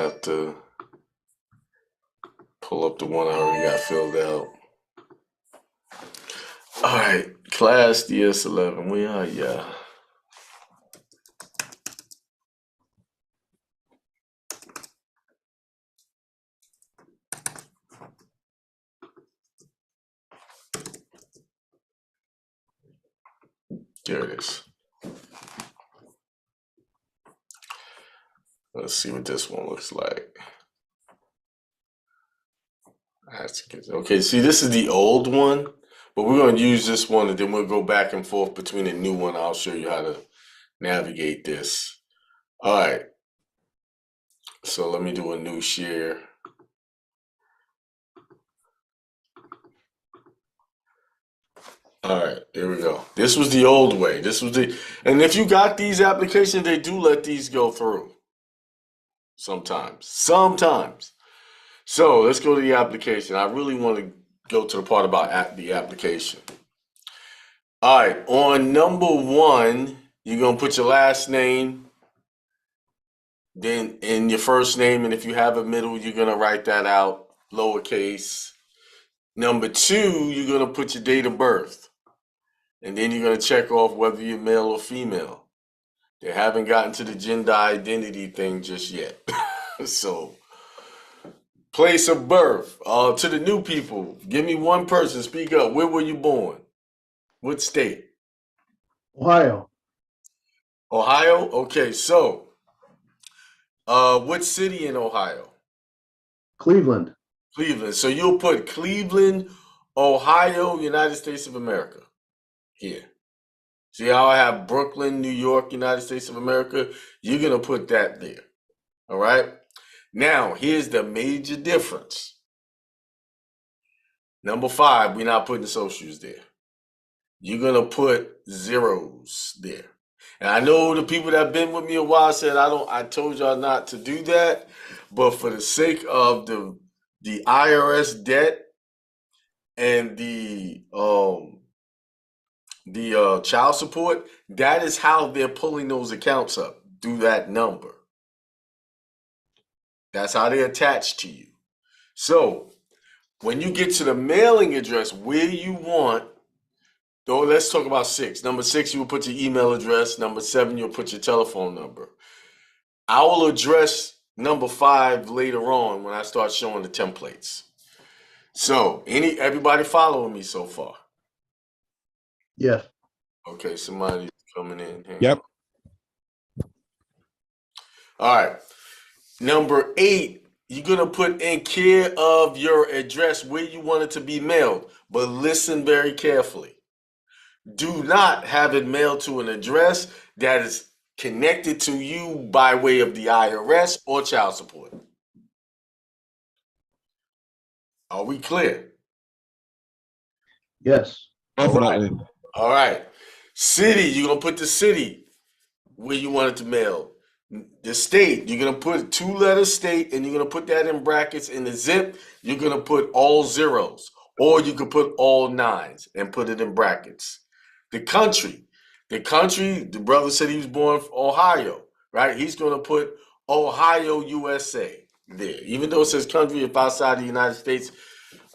have to pull up the one I already got filled out. All right, class DS11. We are, yeah. There it is. Let's see what this one looks like. Okay, see, this is the old one, but we're going to use this one and then we'll go back and forth between the new one. I'll show you how to navigate this. All right. So let me do a new share. All right, here we go. This was the old way. And if you got these applications, they do let these go through. Sometimes. So let's go to the application. I really want to go to the part about the application. All right, on number 1, you're going to put your last name, then in your first name, and if you have a middle, you're going to write that out, lowercase. Number 2, you're going to put your date of birth. And then you're going to check off whether you're male or female. They haven't gotten to the gender identity thing just yet. So, place of birth. To the new people, give me one person. Speak up. Where were you born? What state? Ohio. Ohio? Okay, so, what city in Ohio? Cleveland. Cleveland. So you'll put Cleveland, Ohio, United States of America. Here. See how I have Brooklyn, New York, United States of America? You're going to put that there. All right? Now, here's the major difference. Number 5, we're not putting socials there. You're going to put zeros there. And I know the people that have been with me a while said I told y'all not to do that, but for the sake of the IRS debt and the child support, that is how they're pulling those accounts up, through that number. That's how they attach to you. So when you get to the mailing address where you want, though, let's talk about 6. Number 6, you will put your email address. Number 7, you'll put your telephone number. I will address number 5 later on when I start showing the templates. So everybody following me so far? Yes. Okay, somebody's coming in. Yep. All right. Number 8, you're going to put in care of your address where you want it to be mailed. But listen very carefully. Do not have it mailed to an address that is connected to you by way of the IRS or child support. Are we clear? Yes. Definitely. All right. City, you're going to put the city where you want it to mail. The state, you're going to put 2-letter state, and you're going to put that in brackets. In the zip, you're going to put all zeros. Or you could put all 9s and put it in brackets. The country, the brother said he was born from Ohio, right? He's going to put Ohio, USA there. Even though it says country, if outside the United States,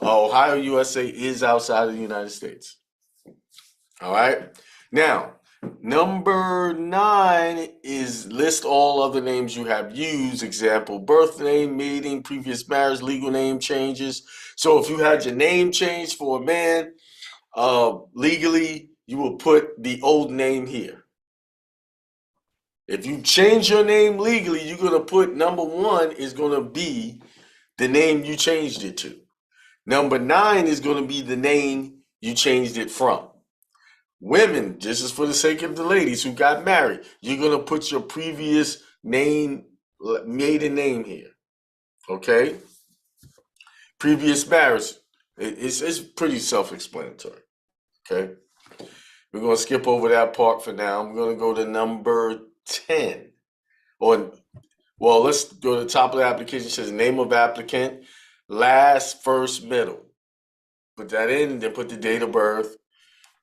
Ohio, USA is outside of the United States. All right. Now, number 9 is list all other names you have used. Example, birth name, mating, previous marriage, legal name changes. So if you had your name changed for a man, legally, you will put the old name here. If you change your name legally, you're going to put number 1 is going to be the name you changed it to. Number 9 is going to be the name you changed it from. Women, just as for the sake of the ladies who got married, you're going to put your previous name, maiden name here. Okay? Previous marriage, it's pretty self-explanatory. Okay? We're going to skip over that part for now. I'm going to go to number 10. Let's go to the top of the application. It says name of applicant, last, first, middle. Put that in, then put the date of birth.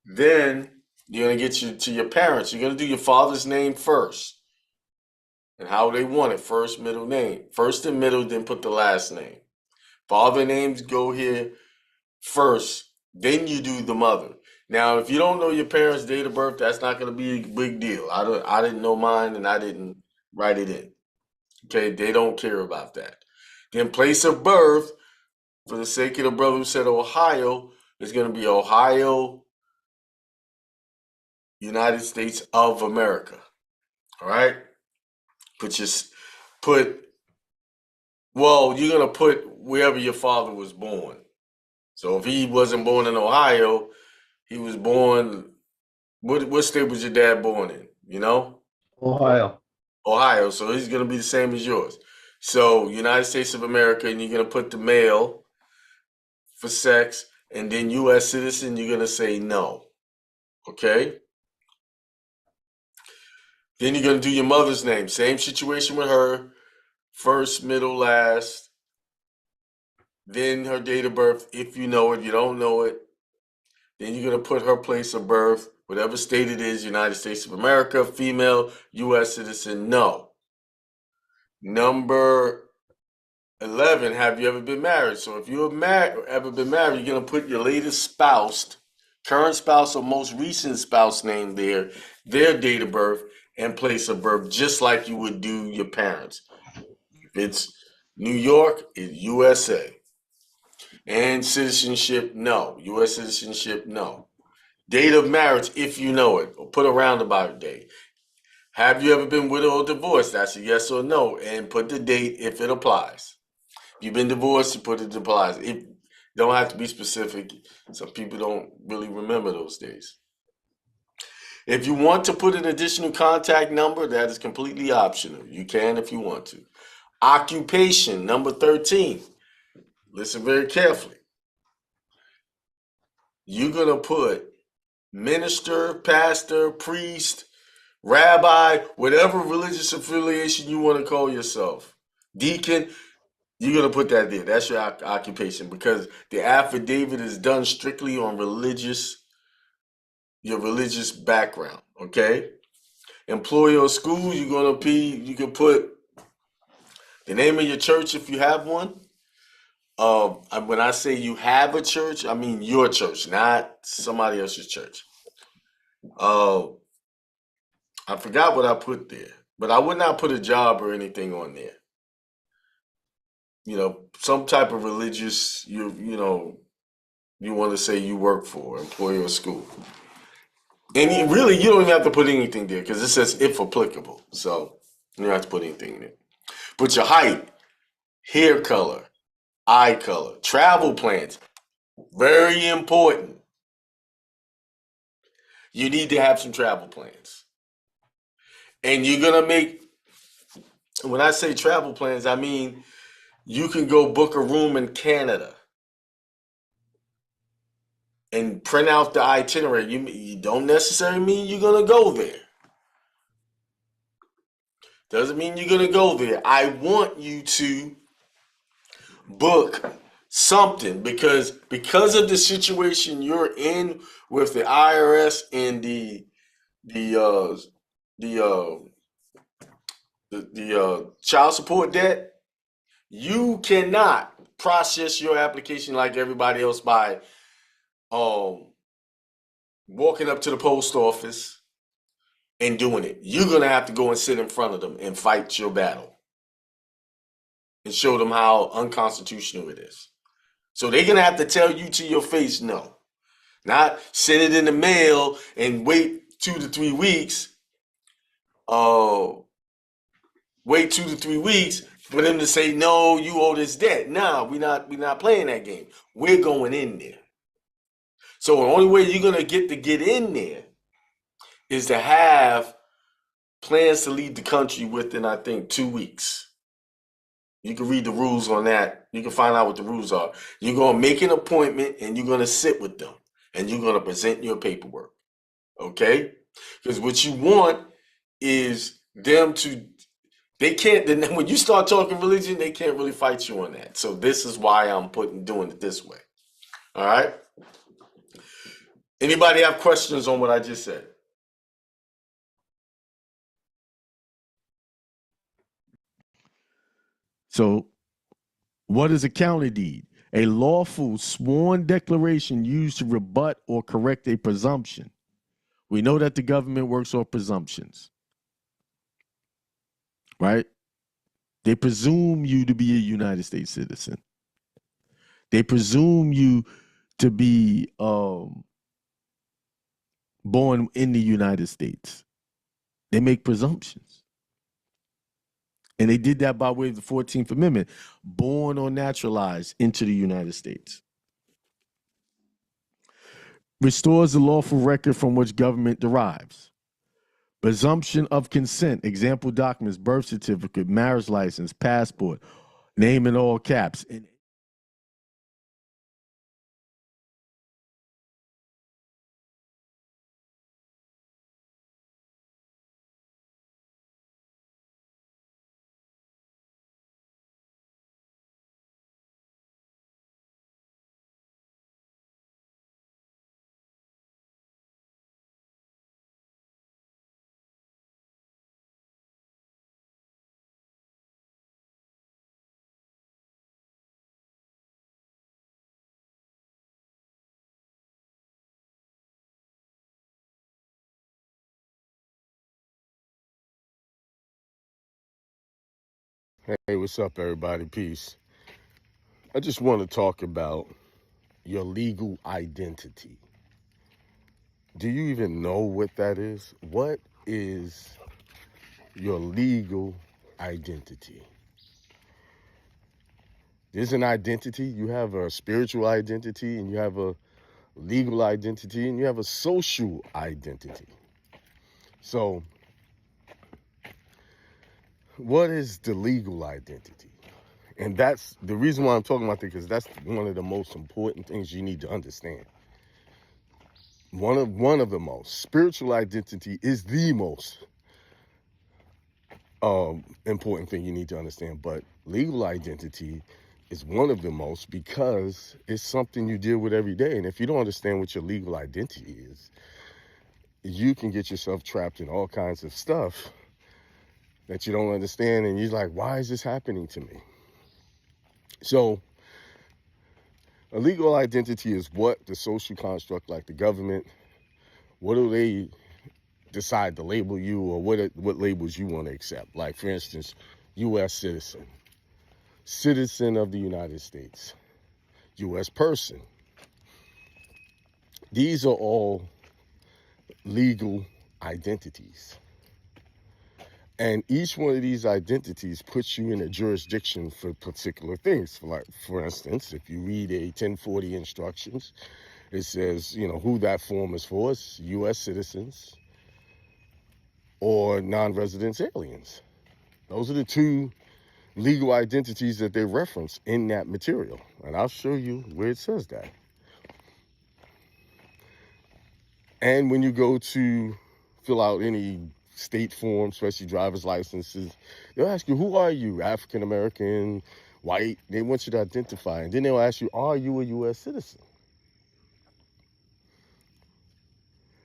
Then you're going to get to your parents. You're going to do your father's name first. and how they want it. First, middle name. First and middle, then put the last name. Father names go here first, then you do the mother. Now, if you don't know your parents' date of birth, that's not going to be a big deal. I didn't know mine, and I didn't write it in. Okay, they don't care about that. Then place of birth, for the sake of the brother who said Ohio, is going to be Ohio, United States of America. All right, well, you're going to put wherever your father was born. So if he wasn't born in Ohio, he was born. What state was your dad born in? You know, Ohio. Ohio. So he's gonna be the same as yours. So United States of America, and you're gonna put the male for sex, and then U.S. citizen. You're gonna say no. Okay. Then you're gonna do your mother's name. Same situation with her. First, middle, last. Then her date of birth, if you know it. You don't know it. Then you're going to put her place of birth, whatever state it is, United States of America, female, U.S. citizen, no. Number 11, have you ever been married? So if you've ever been married, you're going to put your latest spouse, current spouse or most recent spouse name there, their date of birth and place of birth, just like you would do your parents. If it's New York, it's USA. And citizenship, no. U.S. citizenship, no. Date of marriage, if you know it, or put a roundabout date. Have you ever been widowed or divorced? That's a yes or no, and put the date if it applies. If you've been divorced, you put it applies. It don't have to be specific. Some people don't really remember those days. If you want to put an additional contact number, that is completely optional. You can if you want to. Occupation, number 13. Listen very carefully. You're going to put minister, pastor, priest, rabbi, whatever religious affiliation you want to call yourself. Deacon, you're going to put that there. That's your occupation, because the affidavit is done strictly on your religious background, okay? Employer or school, you can put the name of your church if you have one. When I say you have a church, I mean your church, not somebody else's church. I forgot what I put there, but I would not put a job or anything on there. You know, some type of religious, you want to say you work for, employer or school. And you don't even have to put anything there, because it says if applicable. So you don't have to put anything in it. Put your height, hair color, eye color, travel plans. Very important. You need to have some travel plans. And you're going to when I say travel plans, I mean you can go book a room in Canada and print out the itinerary. You don't necessarily mean you're going to go there. Doesn't mean you're going to go there. I want you to book something, because of the situation you're in with the IRS and the child support debt. You cannot process your application like everybody else by walking up to the post office and doing it. You're going to have to go and sit in front of them and fight your battle and show them how unconstitutional it is. So they're going to have to tell you to your face no. Not send it in the mail and wait 2 to 3 weeks. Wait 2 to 3 weeks for them to say, no, you owe this debt. Nah, we're not playing that game. We're going in there. So the only way you're going to get in there is to have plans to leave the country within, I think, 2 weeks. You can read the rules on that. You can find out what the rules are. You're going to make an appointment and you're going to sit with them and you're going to present your paperwork. Okay? Because what you want is them to, they can't, when you start talking religion, they can't really fight you on that. So this is why I'm doing it this way. All right? Anybody have questions on what I just said? So what is a counter deed? A lawful sworn declaration used to rebut or correct a presumption. We know that the government works off presumptions, right? They presume you to be a United States citizen. They presume you to be born in the United States. They make presumptions. And they did that by way of the 14th Amendment, born or naturalized into the United States. Restores the lawful record from which government derives. Presumption of consent, example documents, birth certificate, marriage license, passport, name in all caps. Hey, what's up, everybody? Peace. I just want to talk about your legal identity. Do you even know what that is? What is your legal identity? There's an identity. You have a spiritual identity, and you have a legal identity, and you have a social identity. So, what is the legal identity? And that's the reason why I'm talking about it, because that's one of the most important things you need to understand. One of the most. Spiritual identity is the most important thing you need to understand. But legal identity is one of the most, because it's something you deal with every day. And if you don't understand what your legal identity is, you can get yourself trapped in all kinds of stuff that you don't understand. And you're like, why is this happening to me? So a legal identity is what the social construct, like the government, what do they decide to label you, or what labels you want to accept? Like, for instance, U.S. citizen, citizen of the United States, U.S. person. These are all legal identities. And each one of these identities puts you in a jurisdiction for particular things. Like, for instance, if you read a 1040 instructions, it says, who that form is for. It's U.S. citizens or non-resident aliens. Those are the two legal identities that they reference in that material. And I'll show you where it says that. And when you go to fill out any state form, especially driver's licenses, they'll ask you, who are you? African American, white? They want you to identify. And then they'll ask you, are you a U.S. citizen?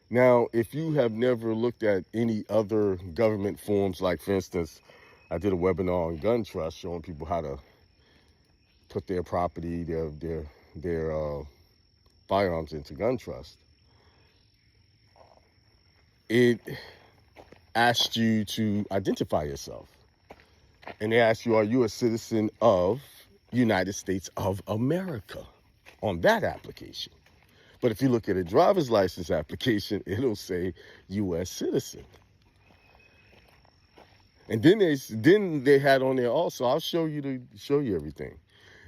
Now, if you have never looked at any other government forms, like, for instance, I did a webinar on gun trust showing people how to put their property, their firearms into gun trust. It asked you to identify yourself. And they asked you, are you a citizen of United States of America on that application? But if you look at a driver's license application, it'll say U.S. citizen. And then they had on there also, I'll show you everything.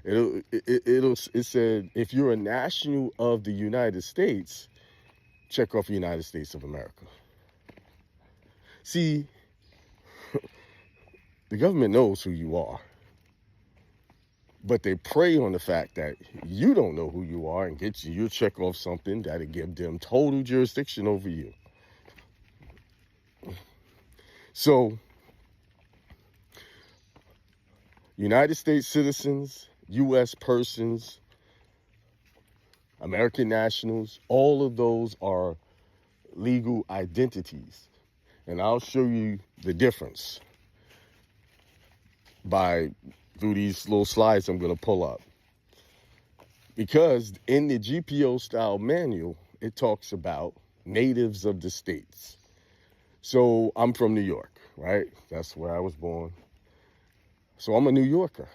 It said, if you're a national of the United States, check off United States of America. See, the government knows who you are, but they prey on the fact that you don't know who you are and get you check off something that'll give them total jurisdiction over you. So, United States citizens, U.S. persons, American nationals, all of those are legal identities. And I'll show you the difference by through these little slides I'm going to pull up. Because in the GPO style manual, it talks about natives of the states. So I'm from New York, right? That's where I was born. So I'm a New Yorker.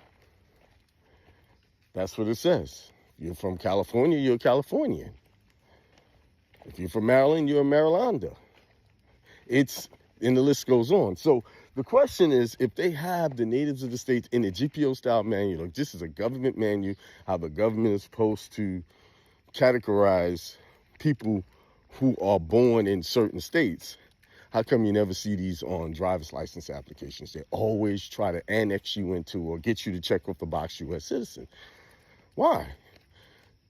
That's what it says. If you're from California, you're a Californian. If you're from Maryland, you're a Marylander. And the list goes on. So the question is, if they have the natives of the states in the GPO style manual, like this is a government manual, how the government is supposed to categorize people who are born in certain states, how come you never see these on driver's license applications? They always try to annex you into or get you to check off the box U.S. citizen. Why?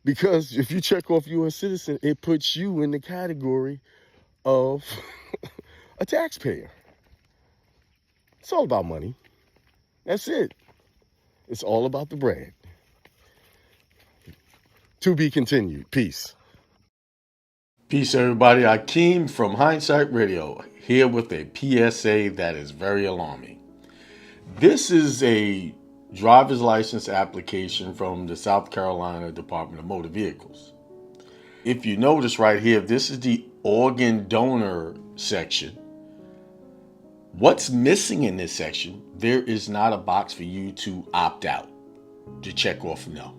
Because if you check off U.S. citizen, it puts you in the category of a taxpayer. It's all about money. That's it. It's all about the bread. To be continued. Peace. Peace, everybody. Akeem from Hindsight Radio, here with a PSA that is very alarming. This is a driver's license application from the South Carolina Department of Motor Vehicles. If you notice right here, this is the organ donor section. What's missing in this section? There is not a box for you to opt out, to check off no.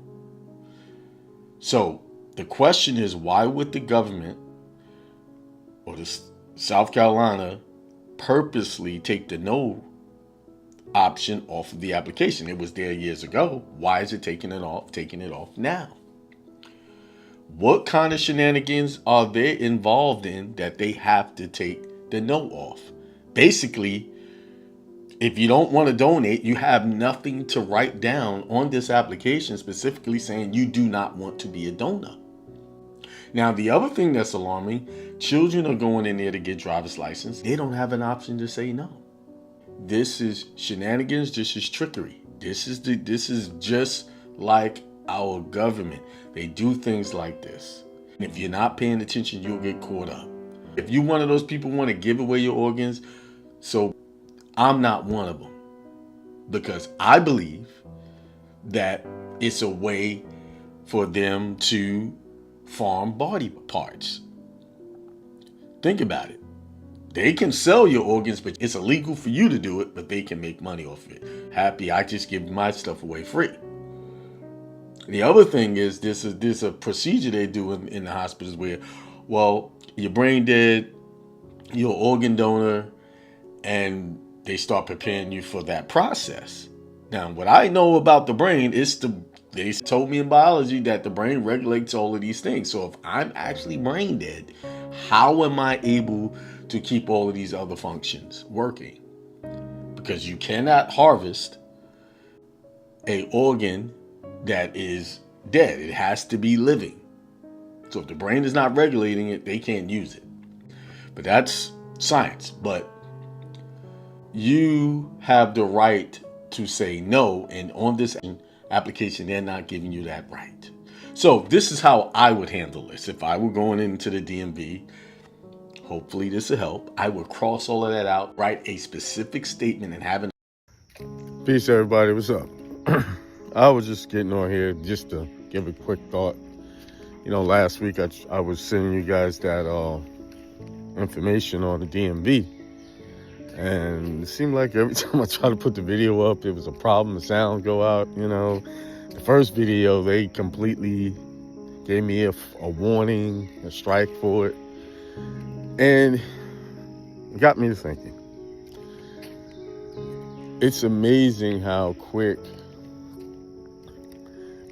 So the question is, why would the government or the South Carolina purposely take the no option off of the application? It was there years ago. Why is it taking it off now? What kind of shenanigans are they involved in that they have to take the no off? Basically, if you don't want to donate, you have nothing to write down on this application specifically saying you do not want to be a donor. Now, the other thing that's alarming, children are going in there to get driver's license. They don't have an option to say no. This is shenanigans. This is trickery. This is just like our government. They do things like this. And if you're not paying attention, you'll get caught up. If you're one of those people who want to give away your organs, so I'm not one of them, because I believe that it's a way for them to farm body parts. Think about it. They can sell your organs, but it's illegal for you to do it, but they can make money off of it. Happy, I just give my stuff away free. The other thing is there's a procedure they do in the hospitals where, well, you're brain dead, you're an organ donor, and they start preparing you for that process. Now, what I know about the brain is they told me in biology that the brain regulates all of these things. So if I'm actually brain dead, how am I able to keep all of these other functions working? Because you cannot harvest an organ that is dead. It has to be living. So if the brain is not regulating it, they can't use it. But that's science. But you have the right to say no, and on this application, they're not giving you that right. So this is how I would handle this. If I were going into the DMV, hopefully this will help. I would cross all of that out, write a specific statement, and have an... Peace, everybody. What's up? I was just getting on here just to give a quick thought. You know, last week I was sending you guys that information on the DMV. And it seemed like every time I tried to put the video up, there was a problem. The sound go out, you know. The first video, they completely gave me a warning, a strike for it. And it got me to thinking. It's amazing how quick,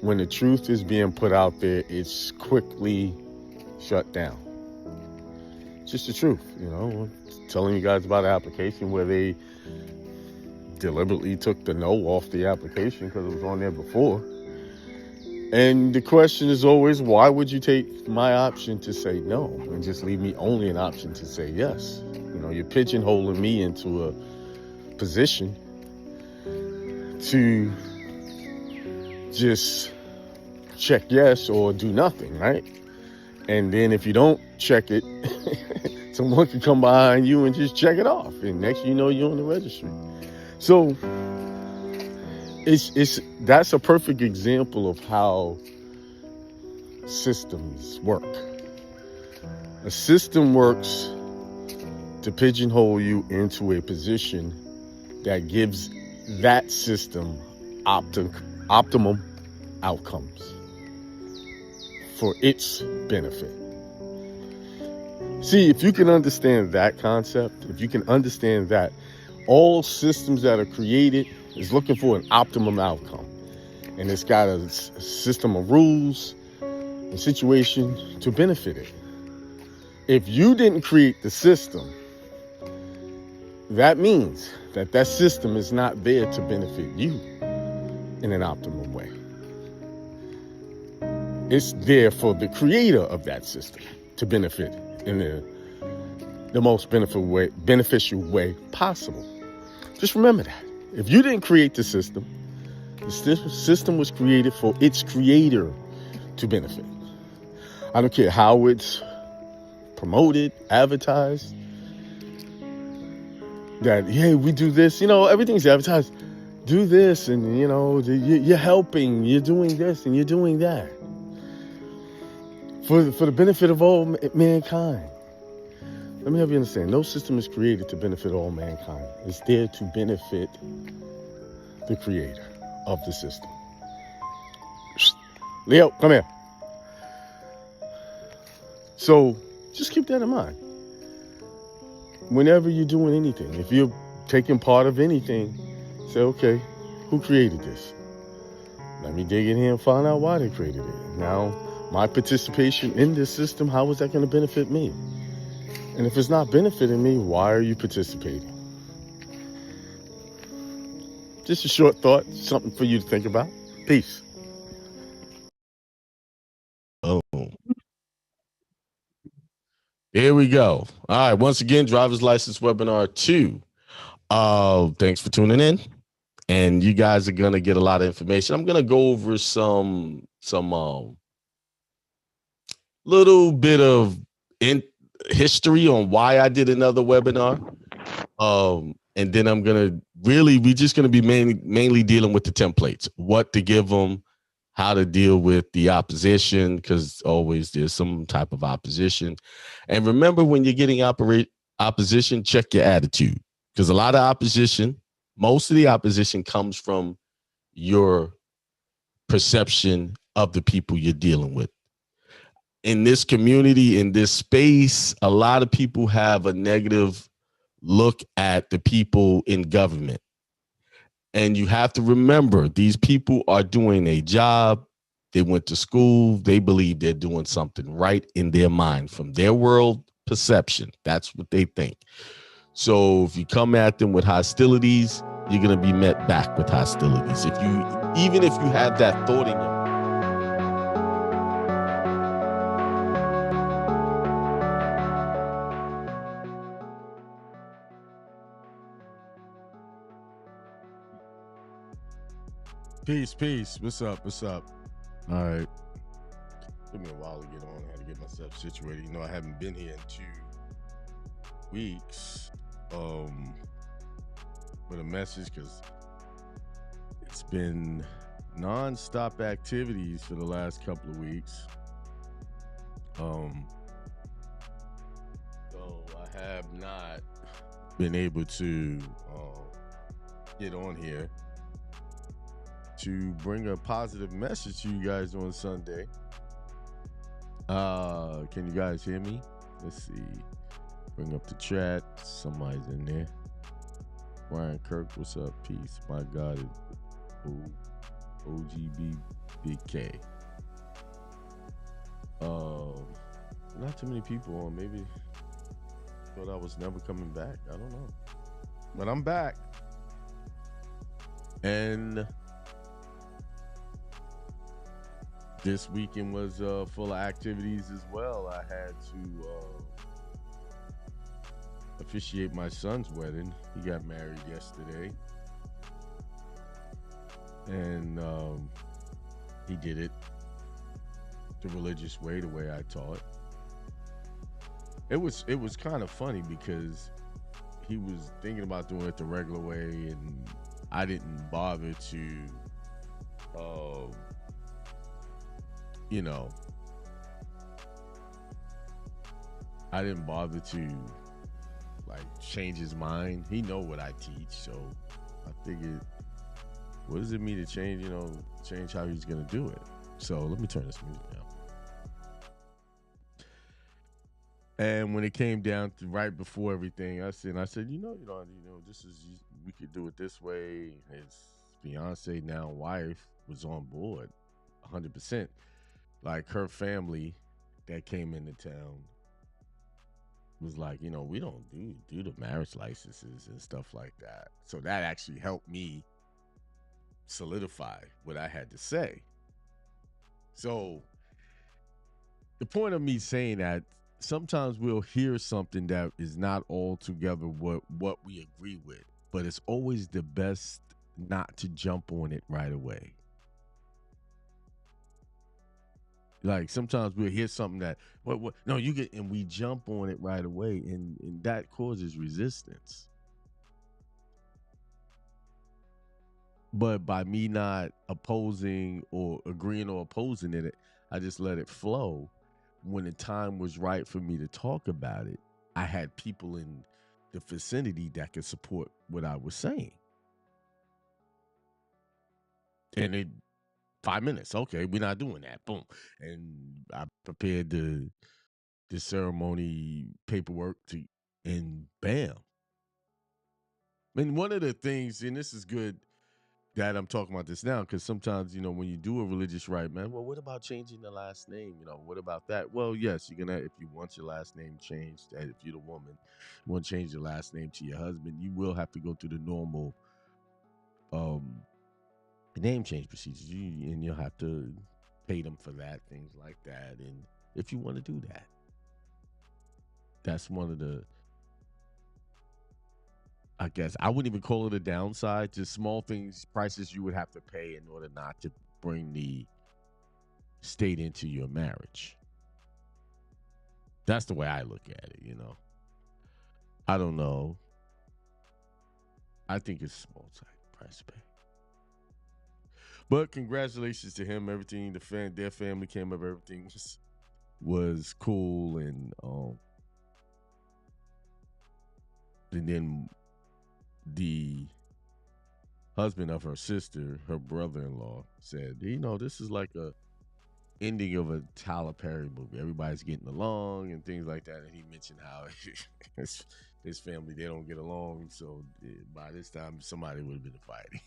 when the truth is being put out there, it's quickly shut down. It's just the truth, you know. Telling you guys about an application where they deliberately took the no off the application because it was on there before. And the question is always, why would you take my option to say no and just leave me only an option to say yes? You know, you're pigeonholing me into a position to just check yes or do nothing, right? And then if you don't check it, someone can come behind you and just check it off. And next you know, you're on the registry. So it's that's a perfect example of how systems work. A system works to pigeonhole you into a position that gives that system optimum outcomes for its benefit. See, if you can understand that concept, if you can understand that all systems that are created is looking for an optimum outcome, and it's got a system of rules and situation to benefit it. If you didn't create the system, that means that that system is not there to benefit you in an optimum way. It's there for the creator of that system to benefit in the most beneficial way possible. Just remember that. If you didn't create the system was created for its creator to benefit. I don't care how it's promoted, advertised, that, hey, we do this, everything's advertised. Do this, and, you're helping, you're doing this, and you're doing that. For the benefit of all mankind. Let me have you understand, no system is created to benefit all mankind. It's there to benefit the creator of the system. Leo, come here. So just keep that in mind. Whenever you're doing anything, if you're taking part of anything, say, okay, who created this? Let me dig in here and find out why they created it. Now, my participation in this system, how is that going to benefit me? And if it's not benefiting me, why are you participating? Just a short thought, something for you to think about. Peace. Oh, here we go. All right. Once again, driver's license webinar 2. Thanks for tuning in. And you guys are gonna get a lot of information. I'm gonna go over some little bit of history on why I did another webinar. And then we're just gonna be mainly dealing with the templates, what to give them, how to deal with the opposition, because always there's some type of opposition. And remember, when you're getting opposition, check your attitude, because a lot of opposition, most of the opposition comes from your perception of the people you're dealing with. In this community, in this space, a lot of people have a negative look at the people in government. And you have to remember, these people are doing a job. They went to school. They believe they're doing something right in their mind from their world perception. That's what they think. So if you come at them with hostilities, you're going to be met back with hostilities. Even if you have that thought in your Peace. What's up? All right. Took me a while to get on. I had to get myself situated. I haven't been here in 2 weeks with a message, because it's been non-stop activities for the last couple of weeks. So I have not been able to get on here to bring a positive message to you guys on Sunday. Can you guys hear me? Let's see. Bring up the chat. Somebody's in there. Brian Kirk, what's up? Peace. My God, OGB Big K. Not too many people on. Maybe thought I was never coming back. I don't know. But I'm back. And this weekend was full of activities as well. I had to officiate my son's wedding. He got married yesterday. And he did it the religious way, the way I taught. It was kind of funny, because he was thinking about doing it the regular way, and I didn't bother to, you know, I didn't bother to like change his mind. He know what I teach, so I figured, what does it mean to change? You know, change how he's gonna do it. So let me turn this music down. And when it came down to right before everything, I said, this is, we could do it this way. His fiance, now wife, was on board 100%. Like her family that came into town was like, we don't do the marriage licenses and stuff like that. So that actually helped me solidify what I had to say. So the point of me saying that, sometimes we'll hear something that is not altogether what we agree with, but it's always the best not to jump on it right away. Like sometimes we'll hear something that, no, you get, and we jump on it right away, and that causes resistance. But by me not opposing or agreeing or opposing it, I just let it flow. When the time was right for me to talk about it, I had people in the vicinity that could support what I was saying. And it 5 minutes, okay, we're not doing that. Boom. And I prepared the ceremony paperwork and bam. And one of the things, and this is good that I'm talking about this now, because sometimes, when you do a religious rite, man, well, what about changing the last name? What about that? Well, yes, you're gonna, if you want your last name changed, and if you're the woman, you want to change your last name to your husband, you will have to go through the normal name change procedures, and you'll have to pay them for that, things like that. And if you want to do that, that's one of the, I guess I wouldn't even call it a downside, just small things, prices you would have to pay in order not to bring the state into your marriage. That's the way I look at it, I don't know. I think it's small price to pay. But congratulations to him. Everything, their family came up, everything was cool, and then the husband of her sister, her brother-in-law, said, this is like a ending of a Tyler Perry movie. Everybody's getting along and things like that. And he mentioned how his family, they don't get along. So by this time, somebody would have been fighting.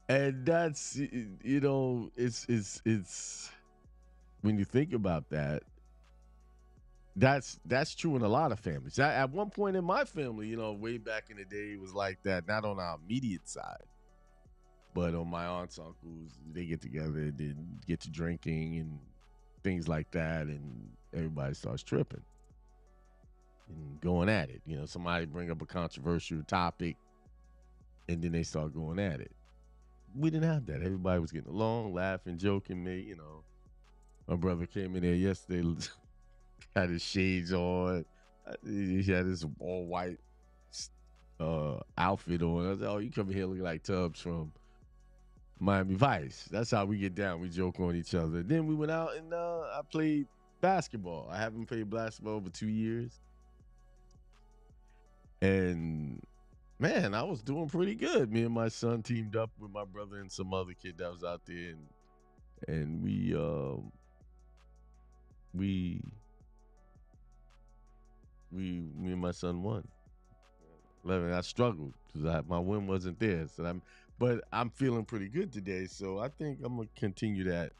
And that's, it's when you think about that, that's true in a lot of families. At one point in my family, way back in the day, it was like that, not on our immediate side, but on my aunts, uncles, they get together, they get to drinking and things like that, and everybody starts tripping and going at it. Somebody bring up a controversial topic, and then they start going at it. We didn't have that. Everybody was getting along, laughing, joking. Me, my brother came in there yesterday, had his shades on. He had his all white outfit on. I was like, oh, you come here looking like Tubbs from Miami Vice. That's how we get down. We joke on each other. Then we went out and I played basketball. I haven't played basketball for 2 years. And man, I was doing pretty good. Me and my son teamed up with my brother and some other kid that was out there, and me and my son won. 11. I struggled because my win wasn't there. But I'm feeling pretty good today. So I think I'm gonna continue that.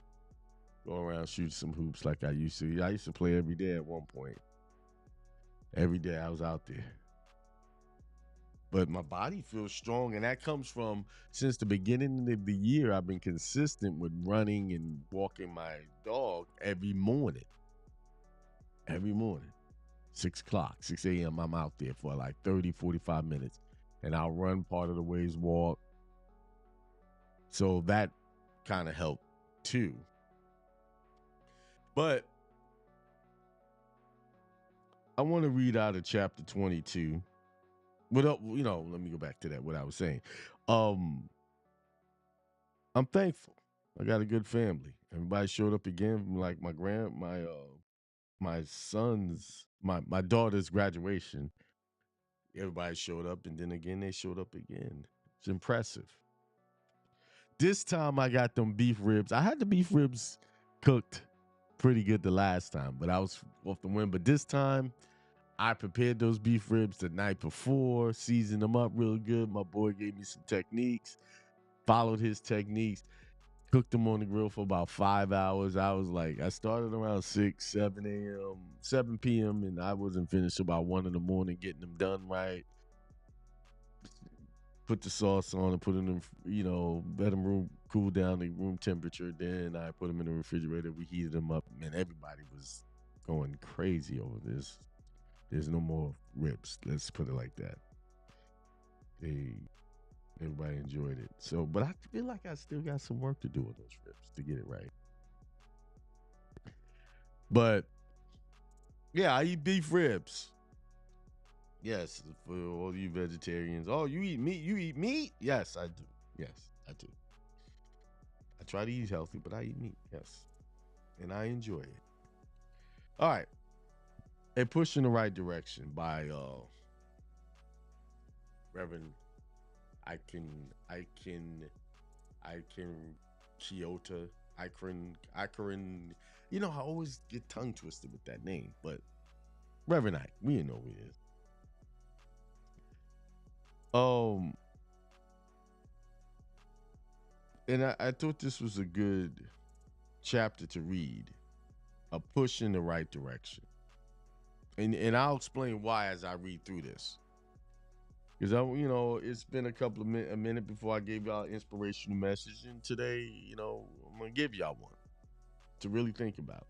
Go around, shoot some hoops like I used to. I used to play every day at one point. Every day I was out there. But my body feels strong, and that comes from, since the beginning of the year, I've been consistent with running and walking my dog every morning. Every morning. 6 o'clock, 6 a.m., I'm out there for like 30, 45 minutes. And I'll run part of the ways, walk. So that kind of helped too. But I want to read out of chapter 22. let me go back to that. What I was saying. I'm thankful. I got a good family. Everybody showed up again. Like my daughter's graduation. Everybody showed up, and then again they showed up again. It's impressive. This time I got them beef ribs. I had the beef ribs cooked pretty good the last time, but I was off the wind. But this time I prepared those beef ribs the night before, seasoned them up real good. My boy gave me some techniques, followed his techniques, cooked them on the grill for about 5 hours. I started around 6, 7 a.m., 7 p.m., and I wasn't finished about 1 in the morning getting them done right. Put the sauce on and put them in, let them cool down to room temperature. Then I put them in the refrigerator. We heated them up. Man, everybody was going crazy over this. There's no more ribs. Let's put it like that. Everybody enjoyed it. So, but I feel like I still got some work to do with those ribs to get it right. But yeah, I eat beef ribs. Yes, for all you vegetarians. Oh, you eat meat? You eat meat? Yes, I do. Yes, I do. I try to eat healthy, but I eat meat. Yes. And I enjoy it. All right. A Push in the Right Direction by Reverend Kyoto. Ikarin. I always get tongue twisted with that name, but Reverend Ike, we know who he is. And I thought this was a good chapter to read. A Push in the Right Direction. And I'll explain why as I read through this. Because it's been a minute before I gave y'all an inspirational message, and today, I'm gonna give y'all one to really think about.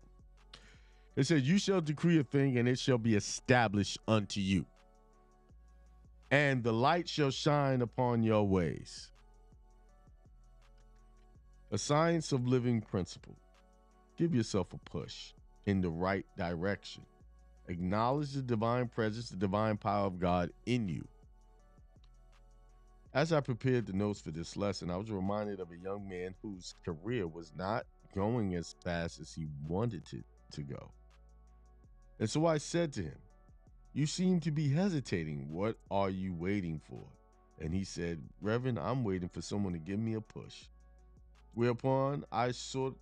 It says, "You shall decree a thing, and it shall be established unto you, and the light shall shine upon your ways." A science of living principle. Give yourself a push in the right direction. Acknowledge the divine presence, the divine power of God in you. As I prepared the notes for this lesson, I was reminded of a young man whose career was not going as fast as he wanted it to go. And so I said to him, "You seem to be hesitating. What are you waiting for?" And he said, "Reverend, I'm waiting for someone to give me a push." Whereupon I sort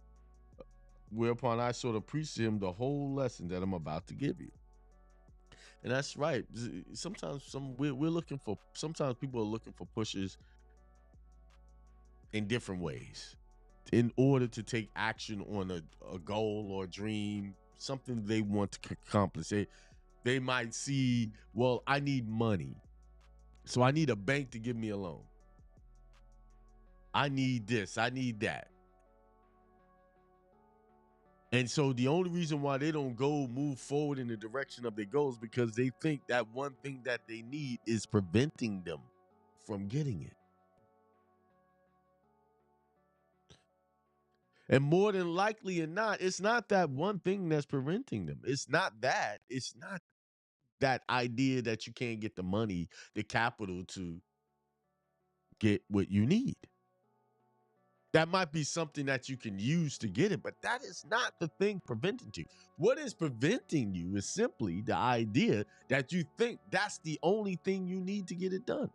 of preached to him the whole lesson that I'm about to give you. And that's right. Sometimes sometimes people are looking for pushes in different ways in order to take action on a goal or a dream, something they want to accomplish. They might see, well, I need money, so I need a bank to give me a loan. I need this, I need that. And so the only reason why they don't move forward in the direction of their goals because they think that one thing that they need is preventing them from getting it. And more than likely or not, it's not that one thing that's preventing them. It's not that. It's not that idea that you can't get the money, the capital to get what you need. That might be something that you can use to get it, but that is not the thing preventing you. What is preventing you is simply the idea that you think that's the only thing you need to get it done.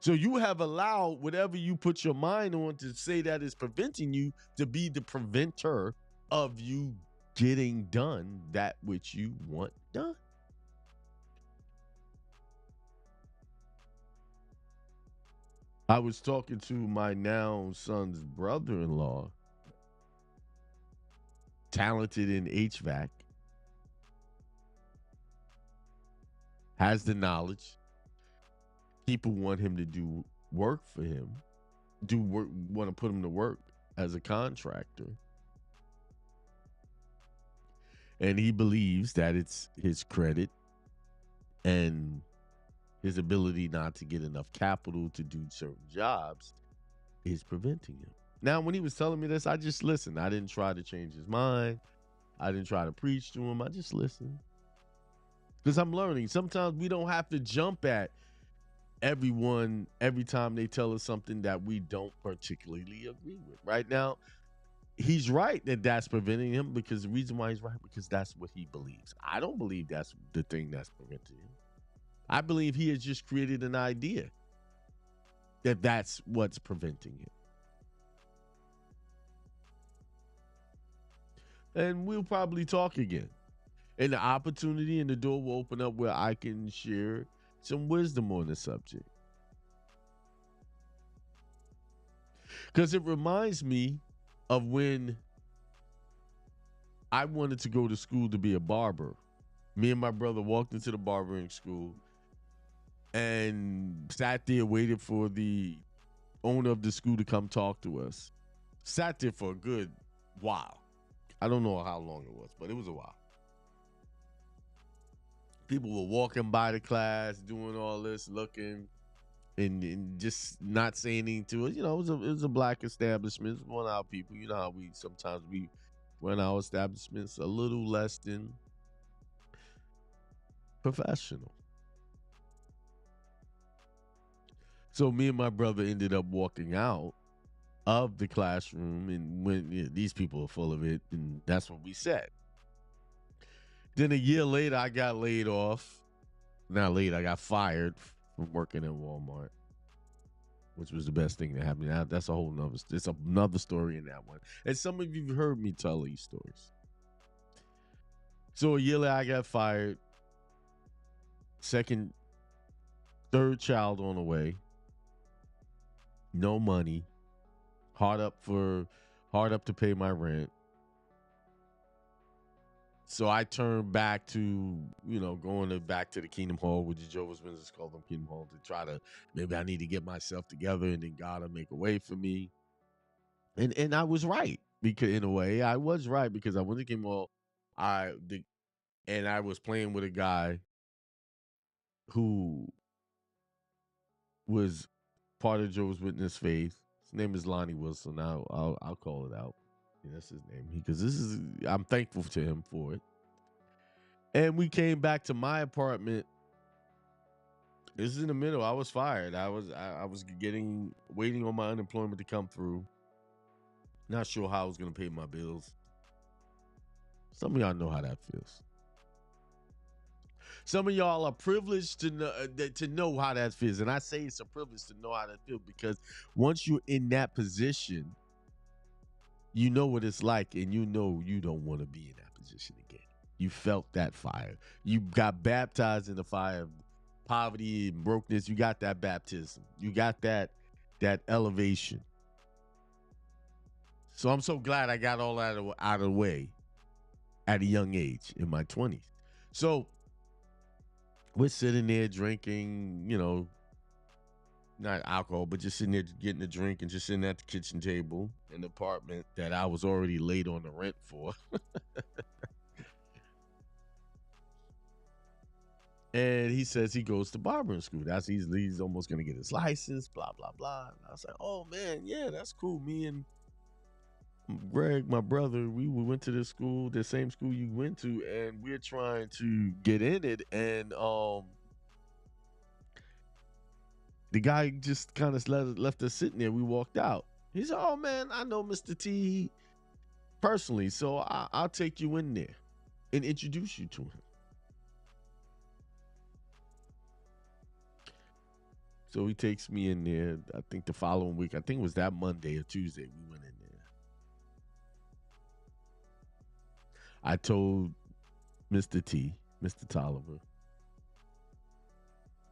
So you have allowed whatever you put your mind on to say that is preventing you to be the preventer of you getting done that which you want done. I was talking to my now son's brother-in-law, talented in HVAC, has the knowledge. People want him to do work for him, want to put him to work as a contractor. And he believes that it's his credit and his ability not to get enough capital to do certain jobs is preventing him. Now, when he was telling me this, I just listened. I didn't try to change his mind. I didn't try to preach to him. I just listened. Because I'm learning. Sometimes we don't have to jump at everyone every time they tell us something that we don't particularly agree with. Right now, he's right that that's preventing him, because the reason why he's right, because that's what he believes. I don't believe that's the thing that's preventing him. I believe he has just created an idea that that's what's preventing him. And we'll probably talk again. And the opportunity and the door will open up where I can share some wisdom on the subject. Because it reminds me of when I wanted to go to school to be a barber. Me and my brother walked into the barbering school and sat there, waited for the owner of the school to come talk to us. Sat there for a good while. I don't know how long it was, but it was a while. People were walking by the class, doing all this, looking, and just not saying anything to us. You know, it was a black establishment. It was one of our people. You know how we run our establishments a little less than professional. So me and my brother ended up walking out of the classroom, and when these people are full of it, and that's what we said. Then a year later, I got laid off. Not laid, I got fired from working at Walmart, which was the best thing that happened. Now, that's a whole nother. It's another story in that one. And some of you have heard me tell these stories. So a year later, I got fired. Third child on the way. No money. Hard up to pay my rent. So I turned back to, going back to the Kingdom Hall, which the Jehovah's Witnesses call them Kingdom Hall, to try to, maybe I need to get myself together, and then God will make a way for me. And I was right, because in a way I was right, because I went to Kingdom Hall, and I was playing with a guy who was part of Jehovah's Witness faith. His name is Lonnie Wilson. I'll call it out. Yeah, that's his name, because I'm thankful to him for it. And we came back to my apartment. This is in the middle. I was fired. I was waiting on my unemployment to come through. Not sure how I was going to pay my bills. Some of y'all know how that feels. Some of y'all are privileged to know how that feels. And I say it's a privilege to know how that feels, because once you're in that position, you know what it's like, and you know you don't want to be in that position again. You felt that fire. You got baptized in the fire of poverty and brokenness. You got that baptism. You got that elevation. So I'm so glad I got all that out of the way at a young age, in my 20s. So we're sitting there drinking, not alcohol, but just sitting there getting a drink, and just sitting at the kitchen table in the apartment that I was already late on the rent for. And he says he goes to barbering school. He's almost gonna get his license, blah, blah, blah. And I was like, oh man, yeah, that's cool. Me and Greg, my brother, we went to this school, the same school you went to, and we're trying to get in it. And the guy just kind of left us sitting there. We walked out. He said, oh man, I know Mr. T personally, so I'll take you in there and introduce you to him. So he takes me in there. I think the following week, I think it was that Monday or Tuesday, we went in there. I told Mr. T, Mr. Tolliver,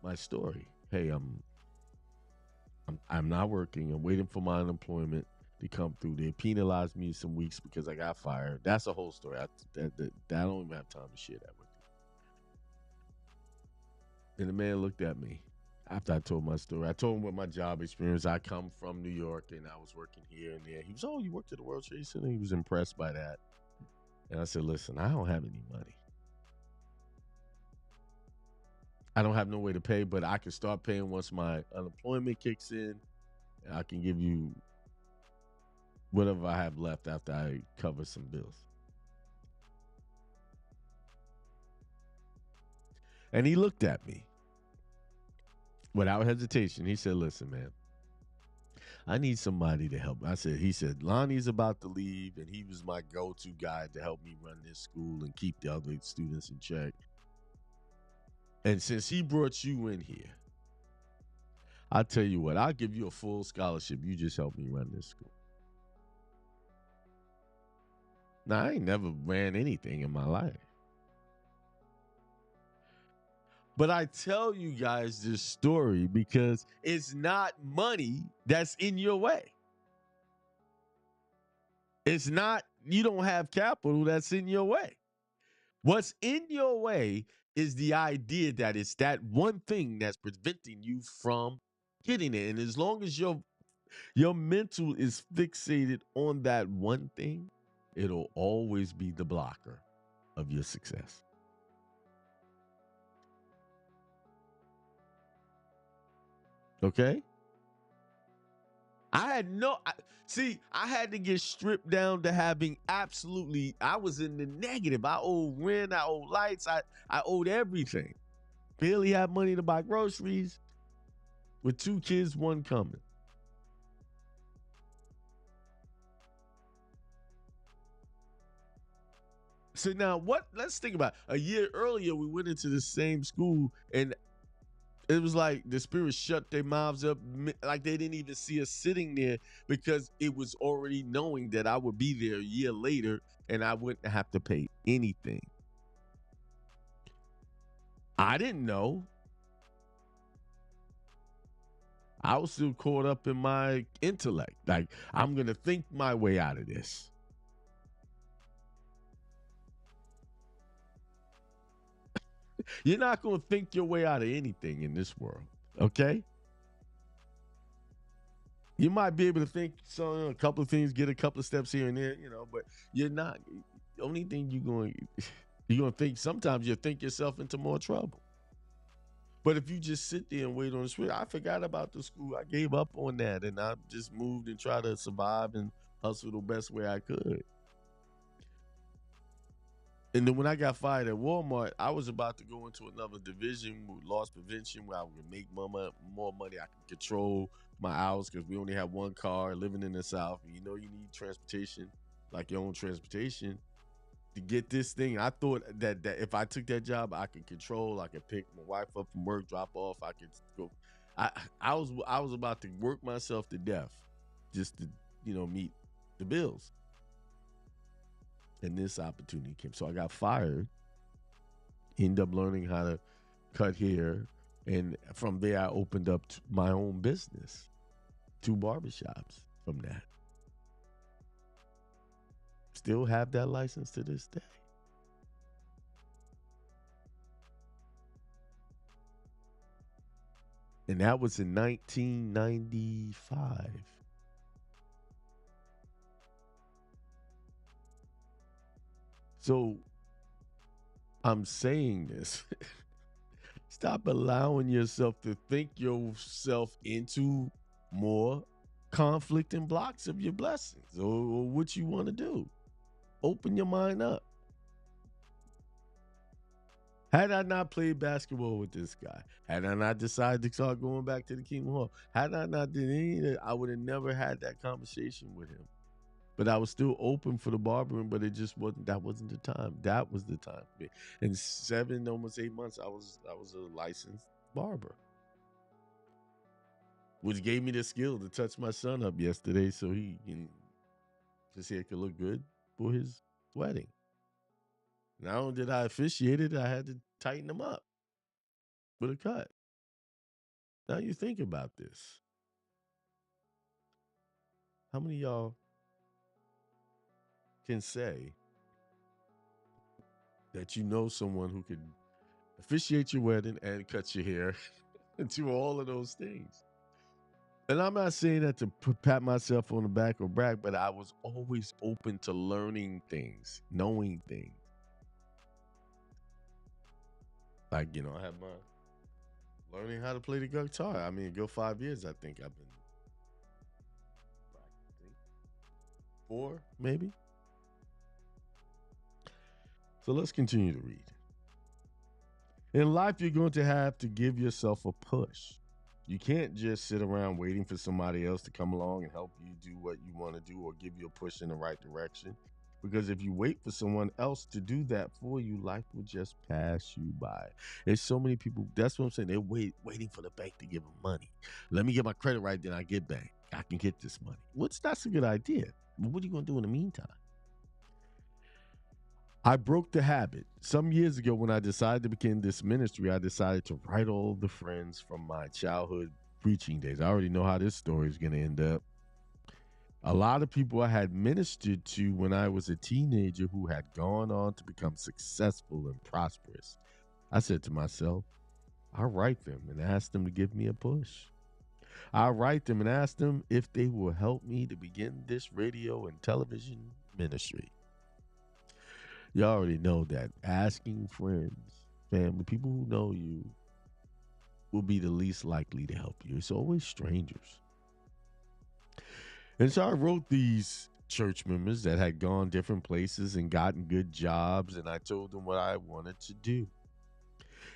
my story. Hey, I'm not working. I'm waiting for my unemployment to come through. They penalized me some weeks because I got fired. That's a whole story. I don't even have time to share that with you. And the man looked at me after I told my story. I told him what my job experience. I come from New York, and I was working here and there. He was, oh, you worked at the World Trade Center? He was impressed by that. And I said, listen, I don't have any money. I don't have no way to pay, but I can start paying once my unemployment kicks in. And I can give you whatever I have left after I cover some bills. And he looked at me without hesitation. He said, listen, man, I need somebody to help. He said, Lonnie's about to leave, and he was my go-to guy to help me run this school and keep the other students in check. And since he brought you in here, I'll tell you what, I'll give you a full scholarship. You just help me run this school. Now, I ain't never ran anything in my life. But I tell you guys this story because it's not money that's in your way. It's not, you don't have capital that's in your way. What's in your way is the idea that it's that one thing that's preventing you from getting it. And as long as your mental is fixated on that one thing, it'll always be the blocker of your success. Okay? I had to get stripped down to having I was in the negative. I owed rent, I owed lights, I owed everything. Barely had money to buy groceries with 2 kids, 1 coming. So now let's think about it. A year earlier, we went into the same school and it was like the spirits shut their mouths up, like they didn't even see us sitting there because it was already knowing that I would be there a year later and I wouldn't have to pay anything. I didn't know. I was still caught up in my intellect. Like, I'm going to think my way out of this. You're not going to think your way out of anything in this world, okay? You might be able to think a couple of things, get a couple of steps here and there, but you're not. The only thing you're going to think, sometimes you'll think yourself into more trouble. But if you just sit there and wait on the switch, I forgot about the school. I gave up on that and I just moved and tried to survive and hustle the best way I could. And then when I got fired at Walmart, I was about to go into another division with loss prevention where I would make more money. I could control my hours because we only have 1 car living in the South. And you need transportation, like your own transportation, to get this thing. I thought that if I took that job, I could control. I could pick my wife up from work, drop off. I could go. I was about to work myself to death just to meet the bills. And this opportunity came. So I got fired, ended up learning how to cut hair. And from there, I opened up my own business, 2 barbershops from that. Still have that license to this day. And that was in 1995. So I'm saying this. Stop allowing yourself to think yourself into more conflict and blocks of your blessings or what you want to do. Open your mind up. Had I not played basketball with this guy, had I not decided to start going back to the Kingdom Hall, had I not did any of that, I would have never had that conversation with him. But I was still open for the barbering, but that wasn't the time. That was the time for me. In 7, almost 8 months, I was a licensed barber. Which gave me the skill to touch my son up yesterday so his hair could look good for his wedding. Not only did I officiate it, I had to tighten him up with a cut. Now you think about this. How many of y'all can say that you know someone who could officiate your wedding and cut your hair and do all of those things? And I'm not saying that to pat myself on the back or brag, but I was always open to learning things, knowing things. Like, I have my learning how to play the guitar. I mean, a good 5 years, I think I've been. 4, maybe. So let's continue to read. In life, you're going to have to give yourself a push. You can't just sit around waiting for somebody else to come along and help you do what you want to do or give you a push in the right direction. Because if you wait for someone else to do that for you, life will just pass you by. There's so many people, that's what I'm saying. They're waiting for the bank to give them money. Let me get my credit right, then I get back. I can get this money. That's a good idea. But what are you going to do in the meantime? I broke the habit. Some years ago, when I decided to begin this ministry, I decided to write all the friends from my childhood preaching days. I already know how this story is going to end up. A lot of people I had ministered to when I was a teenager who had gone on to become successful and prosperous. I said to myself, I'll write them and ask them to give me a push. I'll write them and ask them if they will help me to begin this radio and television ministry. You already know that asking friends, family, people who know you will be the least likely to help you. It's always strangers. And so I wrote these church members that had gone different places and gotten good jobs, and I told them what I wanted to do.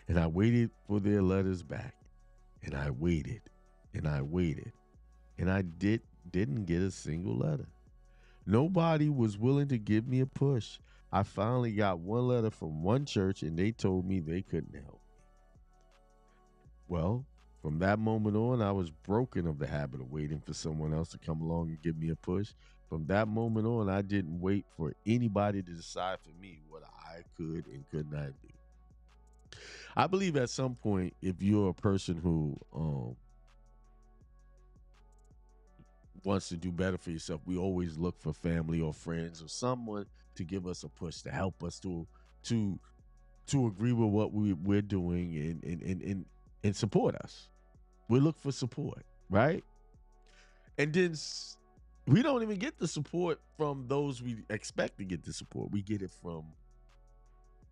And I waited for their letters back. And I waited. And I waited. And I didn't get a single letter. Nobody was willing to give me a push. I finally got one letter from one church, and they told me they couldn't help me. Well, from that moment on, I was broken of the habit of waiting for someone else to come along and give me a push. From that moment on, I didn't wait for anybody to decide for me what I could and could not do. I believe at some point, if you're a person who wants to do better for yourself, we always look for family or friends or someone to give us a push, to help us to agree with what we're doing and support us. We look for support, right? And then we don't even get the support from those we expect to get the support. We get it from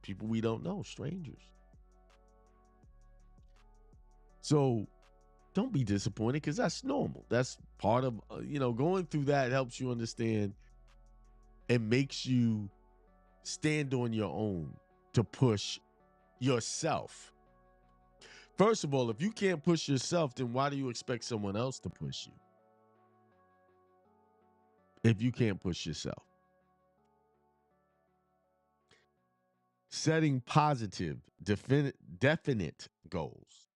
people we don't know, strangers. So don't be disappointed, because that's normal. That's part of, going through that helps you understand and makes you stand on your own to push yourself. First of all, if you can't push yourself, then why do you expect someone else to push you? If you can't push yourself. Setting positive, definite goals.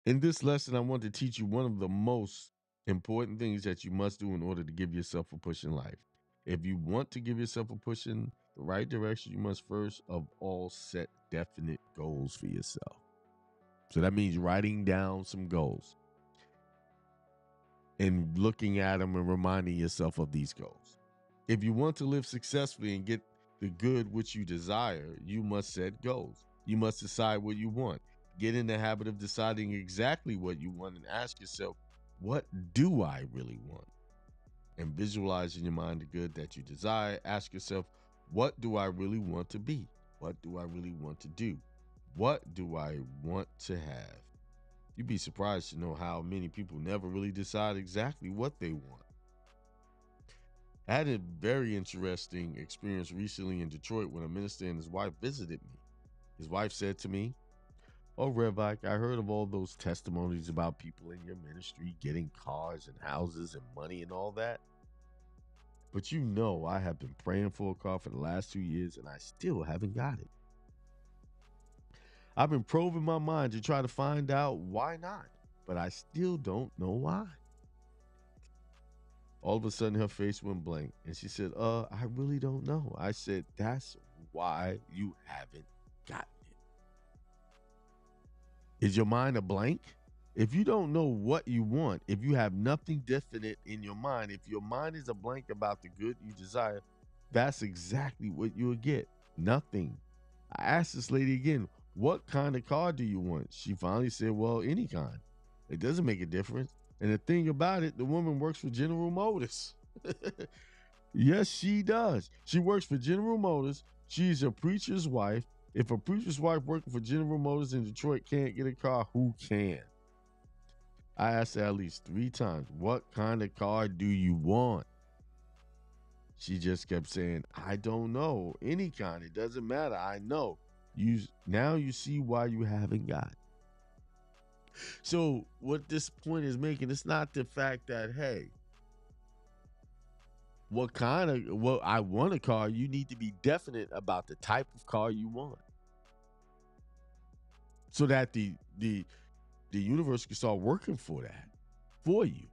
In this lesson, I want to teach you one of the most important things that you must do in order to give yourself a push in life. If you want to give yourself a push in the right direction, you must first of all set definite goals for yourself. So that means writing down some goals and looking at them and reminding yourself of these goals. If you want to live successfully and get the good which you desire, you must set goals. You must decide what you want. Get in the habit of deciding exactly what you want and ask yourself, what do I really want? And visualize in your mind the good that you desire. Ask yourself, what do I really want to be? What do I really want to do? What do I want to have? You'd be surprised to know how many people never really decide exactly what they want. I had a very interesting experience recently in Detroit when a minister and his wife visited me. His wife said to me, "Oh, Rev Ike, I heard of all those testimonies about people in your ministry getting cars and houses and money and all that. But I have been praying for a car for the last 2 years and I still haven't got it. I've been probing my mind to try to find out why not, but I still don't know why." All of a sudden, her face went blank, and she said, I really don't know. I said, that's why you haven't gotten it. Is your mind a blank? If you don't know what you want, if you have nothing definite in your mind, if your mind is a blank about the good you desire, that's exactly what you'll get. Nothing. I asked this lady again, what kind of car do you want? She finally said, well, any kind. It doesn't make a difference. And the thing about it, the woman works for General Motors. Yes, she does. She works for General Motors. She's a preacher's wife. If a preacher's wife working for General Motors in Detroit can't get a car, who can? I asked her at least 3 times, what kind of car do you want? She just kept saying, I don't know. Any kind. It doesn't matter. I know. Now you see why you haven't got. So what this point is making, it's not the fact that, hey, what I want a car. You need to be definite about the type of car you want, so that the universe can start working for that for you.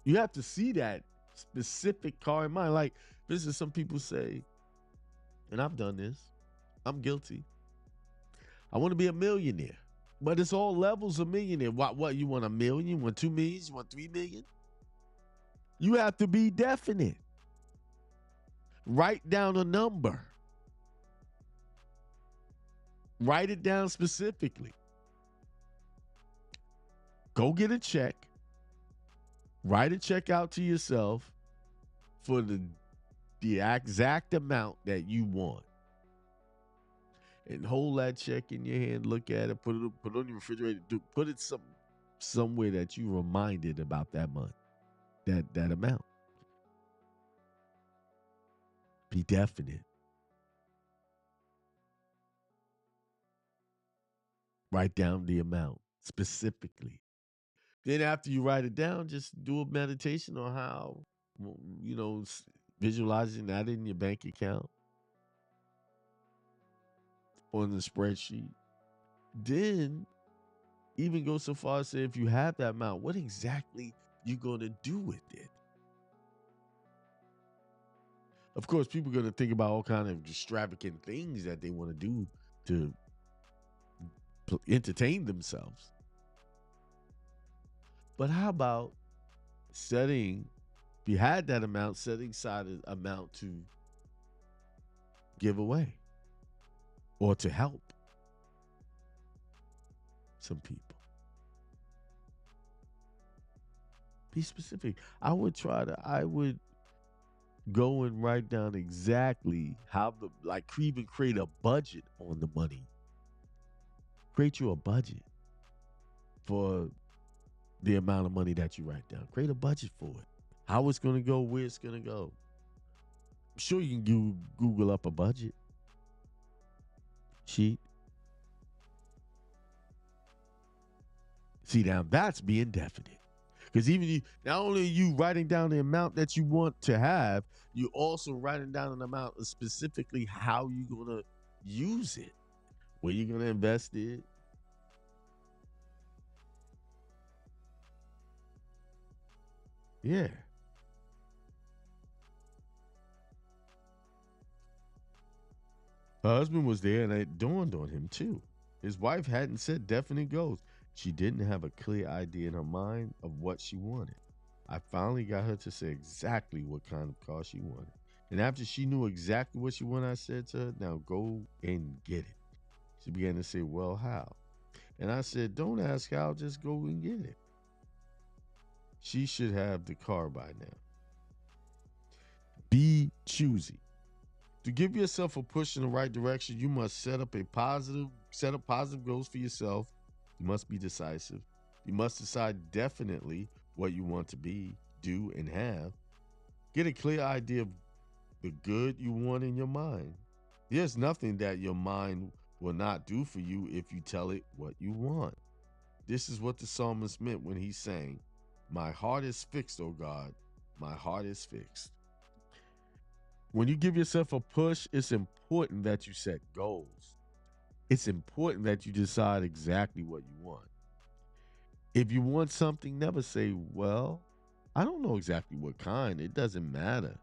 You have to see that specific car in mind. Like, this is some people say, and I've done this, I'm guilty. I want to be a millionaire, but it's all levels of millionaire. What you want, 1 million? You want 2 million? You want 3 million? You have to be definite. Write down a number. Write it down specifically. Go get a check. Write a check out to yourself for the exact amount that you want. And hold that check in your hand, look at it, put it on your refrigerator, put it somewhere that you reminded about that month, that amount. Be definite. Write down the amount specifically. Then after you write it down, just do a meditation on how, visualizing that in your bank account, on the spreadsheet. Then even go so far as say, if you have that amount, what exactly you going to do with it? Of course, people are going to think about all kind of extravagant things that they want to do to entertain themselves. But how about setting, if you had that amount, setting aside an amount to give away or to help some people? Be specific. I would go and write down exactly how even create a budget on the money. Create you a budget for the amount of money that you write down. Create a budget for it. How it's going to go, where it's going to go. I'm sure you can Google up a budget sheet. See, now that's being definite. Because even not only are you writing down the amount that you want to have, you're also writing down an amount of specifically how you're going to use it, where you're going to invest it. Yeah. Her husband was there, and it dawned on him too. His wife hadn't set definite goals. She didn't have a clear idea in her mind of what she wanted. I finally got her to say exactly what kind of car she wanted. And after she knew exactly what she wanted, I said to her, now go and get it. She began to say, well, how? And I said, don't ask how, just go and get it. She should have the car by now. Be choosy. To give yourself a push in the right direction, you must set up positive goals for yourself. You must be decisive. You must decide definitely what you want to be, do, and have. Get a clear idea of the good you want in your mind. There's nothing that your mind will not do for you if you tell it what you want. This is what the psalmist meant when he sang, my heart is fixed, O God, my heart is fixed. When you give yourself a push, it's important that you set goals. It's important that you decide exactly what you want. If you want something, never say, well, I don't know exactly what kind. It doesn't matter.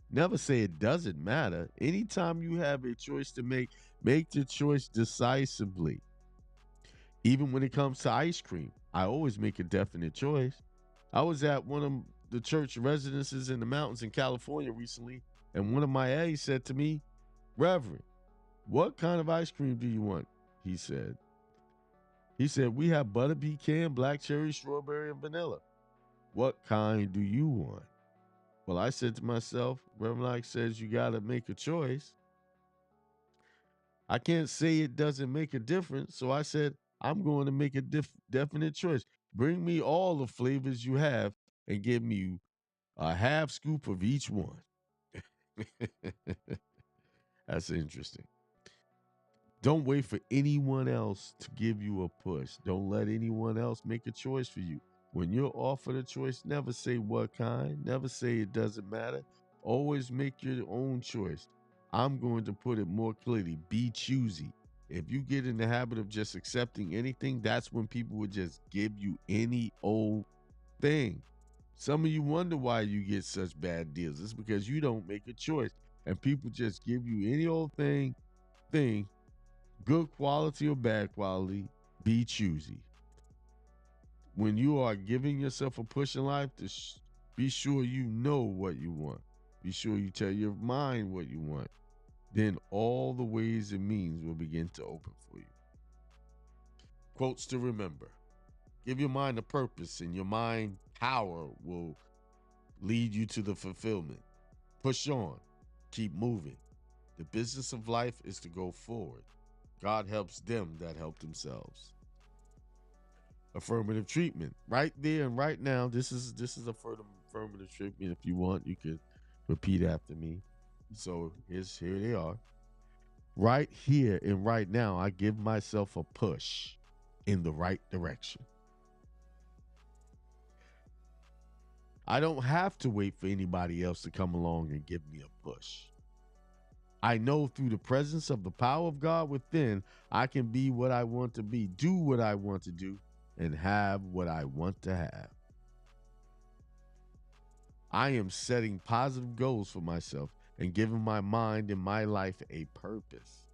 Never say it doesn't matter. Anytime you have a choice to make the choice decisively. Even when it comes to ice cream, I always make a definite choice. I was at one of the church residences in the mountains in California recently, and one of my aides said to me, Reverend, what kind of ice cream do you want? He said, we have butter pecan, black cherry, strawberry, and vanilla. What kind do you want? Well, I said to myself, Reverend Ike says you got to make a choice. I can't say it doesn't make a difference. So I said, I'm going to make a definite choice. Bring me all the flavors you have and give me a half scoop of each one. That's interesting. Don't wait for anyone else to give you a push. Don't let anyone else make a choice for you. When you're offered a choice, never say what kind. Never say it doesn't matter. Always make your own choice. I'm going to put it more clearly. Be choosy. If you get in the habit of just accepting anything, that's when people would just give you any old thing. Some of you wonder why you get such bad deals. It's because you don't make a choice. And people just give you any old thing, good quality or bad quality. Be choosy. When you are giving yourself a push in life, be sure you know what you want. Be sure you tell your mind what you want. Then all the ways and means will begin to open for you. Quotes to remember. Give your mind a purpose, and your mind power will lead you to the fulfillment. Push on. Keep moving. The business of life is to go forward. God helps them that help themselves. Affirmative treatment. Right there and right now, this is affirmative treatment. If you want, you could repeat after me. So here they are. Right here and right now, I give myself a push in the right direction. I don't have to wait for anybody else to come along and give me a push. I know through the presence of the power of God within, I can be what I want to be, do what I want to do, and have what I want to have. I am setting positive goals for myself and giving my mind and my life a purpose.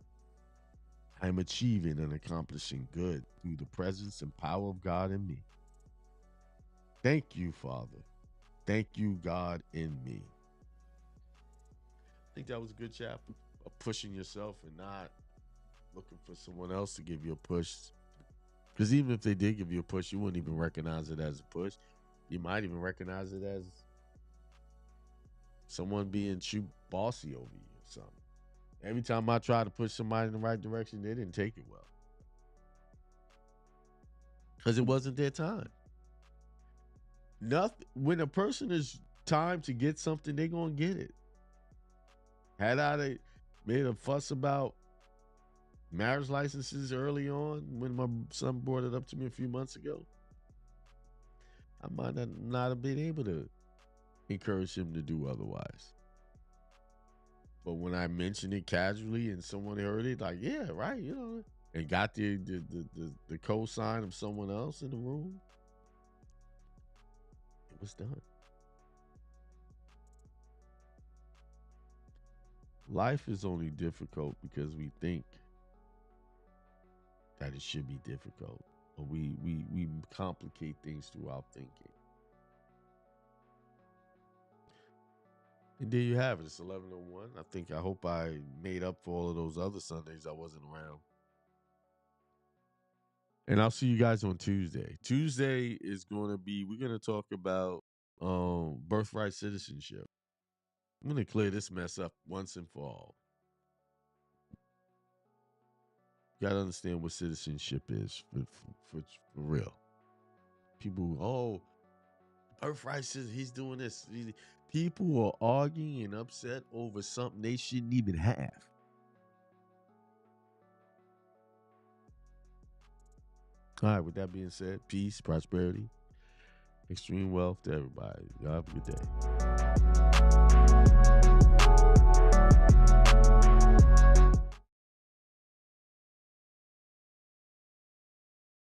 I am achieving and accomplishing good through the presence and power of God in me. Thank you, Father. Thank you, God, in me. I think that was a good chapter of pushing yourself and not looking for someone else to give you a push. Because even if they did give you a push, you wouldn't even recognize it as a push. You might even recognize it as someone being too bossy over you or something. Every time I tried to push somebody in the right direction, they didn't take it well. Because it wasn't their time. Nothing. When a person is time to get something, they're going to get it. Had I made a fuss about marriage licenses early on when my son brought it up to me a few months ago, I might not have been able to encourage him to do otherwise. But when I mentioned it casually and someone heard it, like, yeah, right, and got the co-sign of someone else in the room, it was done. Life is only difficult because we think that it should be difficult. Or we complicate things through our thinking. And there you have it. It's 11:01. I hope I made up for all of those other Sundays I wasn't around. And I'll see you guys on Tuesday. Tuesday is going to be, we're going to talk about birthright citizenship. I'm going to clear this mess up once and for all. You got to understand what citizenship is for real. People, birthright citizenship, he's doing this. People are arguing and upset over something they shouldn't even have. All right, with that being said, peace, prosperity, extreme wealth to everybody. Y'all have a good day.